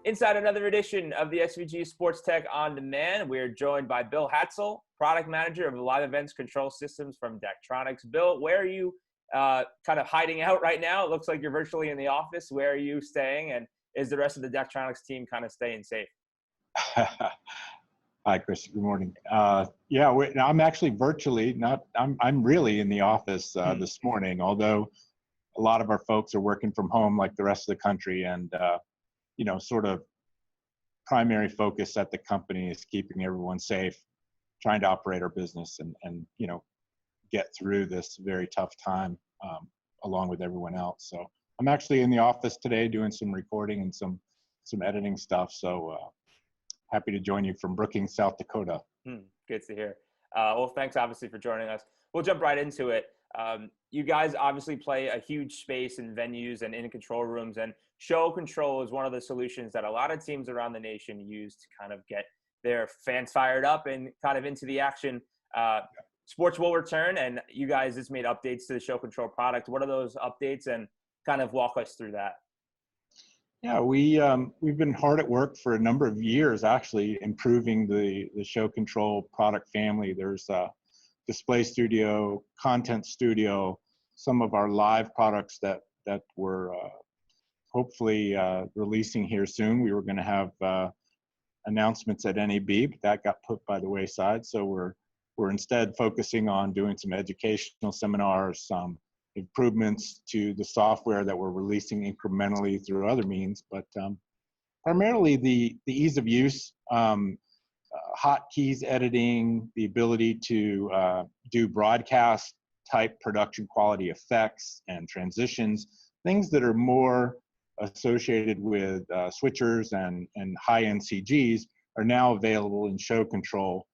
Inside another edition of the SVG SportsTech On Demand, we are joined by Bill Hadsell, Product Manager of Live Events Control Systems from Daktronics. Bill, where are you kind of hiding out right now? It looks like you're virtually in the office. Where are you staying? And is the rest of the Daktronics team kind of staying safe? Hi, Chris. Good morning. I'm actually virtually I'm really in the office this morning, although a lot of our folks are working from home like the rest of the country. And, sort of primary focus at the company is keeping everyone safe, trying to operate our business and get through this very tough time along with everyone else. So I'm actually in the office today doing some recording and some editing stuff. So happy to join you from Brookings, South Dakota. Good to hear. Well, thanks obviously for joining us. We'll jump right into it. You guys obviously play a huge space in venues and in control rooms, and show control is one of the solutions that a lot of teams around the nation use to kind of get their fans fired up and kind of into the action. Sports will return, and you guys just made updates to the show control product. What are those updates, and kind of walk us through that? Yeah, we've been hard at work for a number of years, actually, improving the show control product family. There's Display Studio, Content Studio, some of our live products that we're hopefully releasing here soon. We were going to have announcements at NAB, but that got put by the wayside. So we're instead focusing on doing some educational seminars, some improvements to the software that we're releasing incrementally through other means, but primarily the ease of use, hotkeys editing, the ability to do broadcast type production quality effects and transitions, things that are more associated with switchers and high-end CGs are now available in show control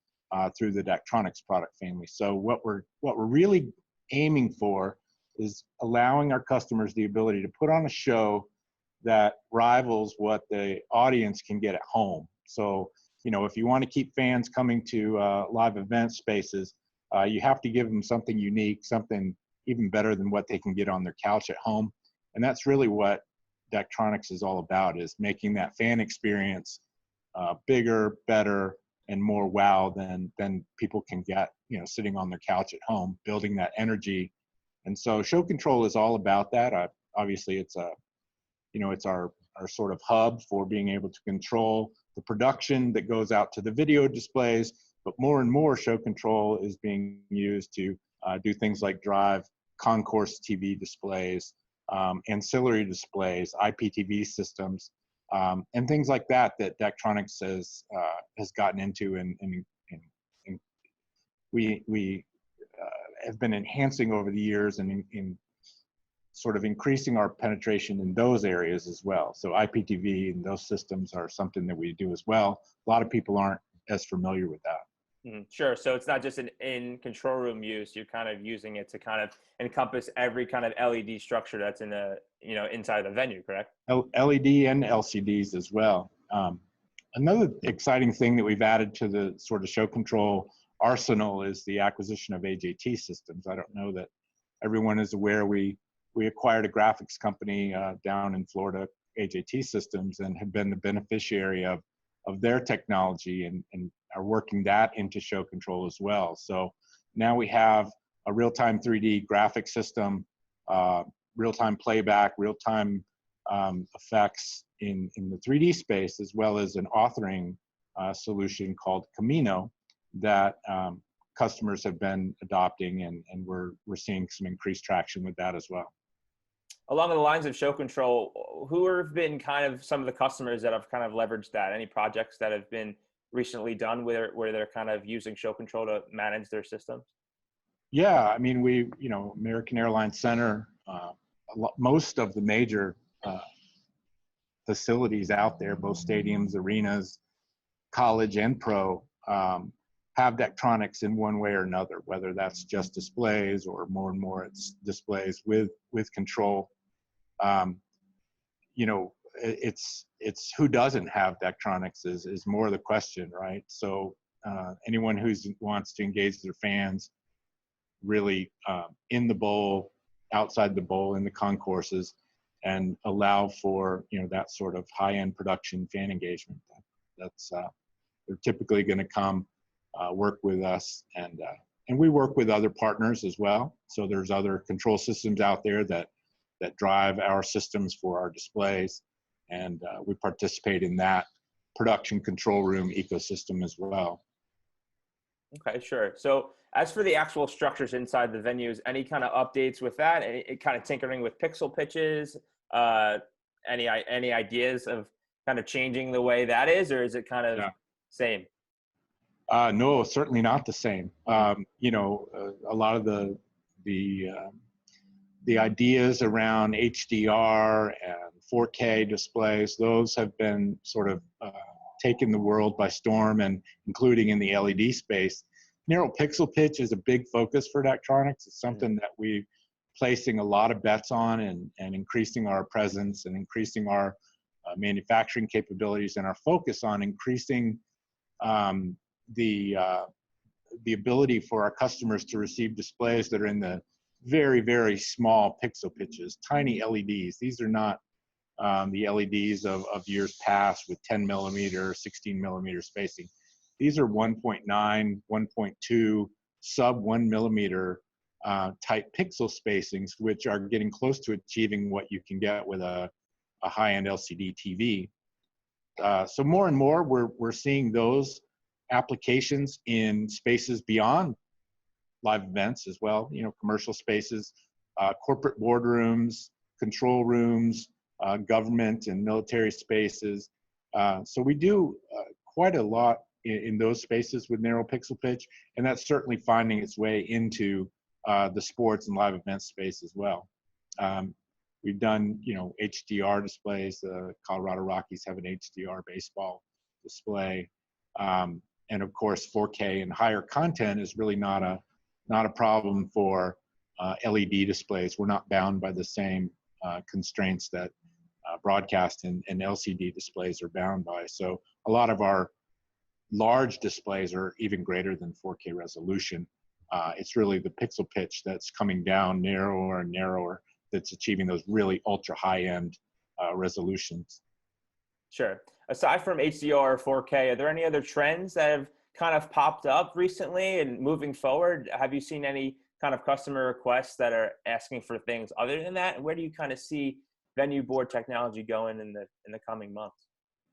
through the Daktronics product family. So what we're really aiming for is allowing our customers the ability to put on a show that rivals what the audience can get at home. So, if you want to keep fans coming to live event spaces, you have to give them something unique, something even better than what they can get on their couch at home. And that's really what Daktronics is all about, is making that fan experience bigger, better, and more wow than people can get, sitting on their couch at home, building that energy. And so show control is all about that. Obviously, it's our sort of hub for being able to control the production that goes out to the video displays, but more and more show control is being used to do things like drive concourse TV displays, ancillary displays, IPTV systems, and things like that Daktronics has gotten into, and we have been enhancing over the years and in sort of increasing our penetration in those areas as well. So IPTV and those systems are something that we do as well. A lot of people aren't as familiar with that. Sure. So it's not just an in control room use. You're kind of using it to kind of encompass every kind of LED structure that's in the, inside the venue, correct? LED and LCDs as well. Another exciting thing that we've added to the sort of show control arsenal is the acquisition of AJT Systems. I don't know that everyone is aware. We acquired a graphics company down in Florida, AJT Systems, and have been the beneficiary of their technology and are working that into show control as well. So now we have a real-time 3D graphic system, real-time playback, real-time effects in the 3D space, as well as an authoring solution called Camino that customers have been adopting, and we're seeing some increased traction with that as well. Along the lines of show control, who have been kind of some of the customers that have kind of leveraged that? Any projects that have been recently done where they're kind of using show control to manage their systems? Yeah, I mean, American Airlines Center, most of the major facilities out there, both stadiums, arenas, college and pro, have Daktronics in one way or another, whether that's just displays or more and more it's displays with control. It's who doesn't have Daktronics is more the question, right? So anyone who wants to engage their fans really in the bowl, outside the bowl, in the concourses, and allow for, that sort of high-end production fan engagement. They're typically going to come work with us, and we work with other partners as well. So there's other control systems out there that drive our systems for our displays, and we participate in that production control room ecosystem as well. Okay, sure. So as for the actual structures inside the venues, any kind of updates with that? Any kind of tinkering with pixel pitches? Any ideas of kind of changing the way that is, or is it kind of same? No, certainly not the same. A lot of the ideas around HDR and 4K displays, those have been sort of taken the world by storm, and including in the LED space. Narrow pixel pitch is a big focus for Daktronics. It's something that we're placing a lot of bets on, and increasing our presence and increasing our manufacturing capabilities, and our focus on increasing the ability for our customers to receive displays that are in the very, very small pixel pitches, tiny LEDs. These are not the LEDs of years past with 10 millimeter, 16 millimeter spacing. These are 1.9, 1.2, sub 1 millimeter type pixel spacings, which are getting close to achieving what you can get with a high-end LCD TV. So more and more, we're seeing those applications in spaces beyond live events as well, commercial spaces, corporate boardrooms, control rooms, government and military spaces. So we do quite a lot in those spaces with narrow pixel pitch, and that's certainly finding its way into the sports and live event space as well. We've done, HDR displays. The Colorado Rockies have an HDR baseball display. And of course, 4K and higher content is really not a problem for LED displays. We're not bound by the same constraints that broadcast and LCD displays are bound by. So a lot of our large displays are even greater than 4K resolution. It's really the pixel pitch that's coming down narrower and narrower that's achieving those really ultra high-end resolutions. Sure. Aside from HDR or 4K, are there any other trends that have kind of popped up recently and moving forward? Have you seen any kind of customer requests that are asking for things other than that? And where do you kind of see venue board technology going in the coming months?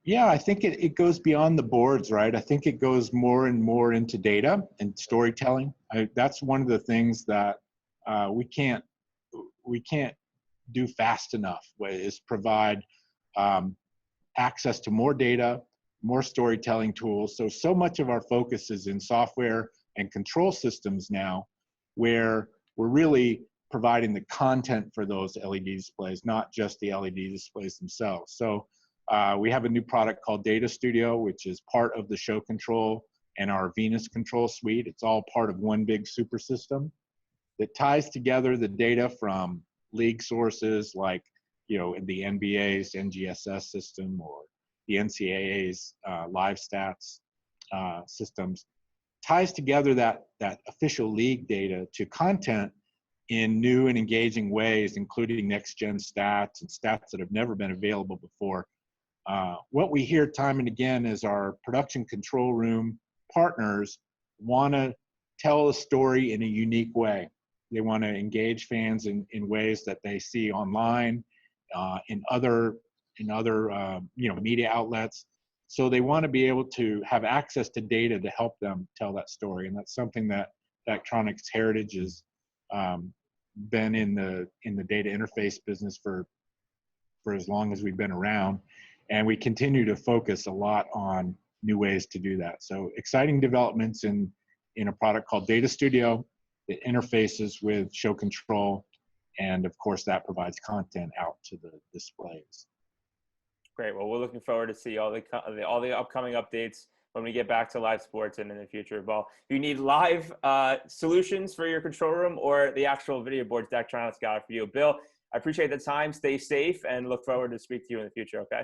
Yeah, I think it goes beyond the boards, right? I think it goes more and more into data and storytelling. That's one of the things that we can't do fast enough, is provide access to more data, more storytelling tools. So much of our focus is in software and control systems now, where we're really providing the content for those LED displays, not just the LED displays themselves. So we have a new product called Data Studio, which is part of the show control and our Venus control suite. It's all part of one big super system that ties together the data from league sources like, the NBA's NGSS system or the NCAA's live stats systems, ties together that official league data to content in new and engaging ways, including next-gen stats and stats that have never been available before. What we hear time and again is our production control room partners want to tell a story in a unique way. They want to engage fans in ways that they see online, in other media outlets. So they want to be able to have access to data to help them tell that story, and that's something that Daktronics heritage has been in the data interface business for as long as we've been around, and we continue to focus a lot on new ways to do that. So exciting developments in a product called Data Studio that interfaces with show control, and of course that provides content out to the displays. Great. Well, we're looking forward to see all the upcoming updates when we get back to live sports and in the future. Well, if you need live solutions for your control room or the actual video boards, Daktronics got it for you. Bill, I appreciate the time. Stay safe and look forward to speak to you in the future. Okay.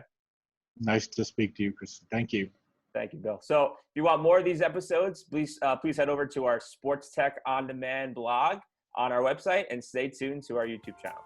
Nice to speak to you, Kristian. Thank you. Thank you, Bill. So if you want more of these episodes, please head over to our SportsTech On Demand blog on our website and stay tuned to our YouTube channel.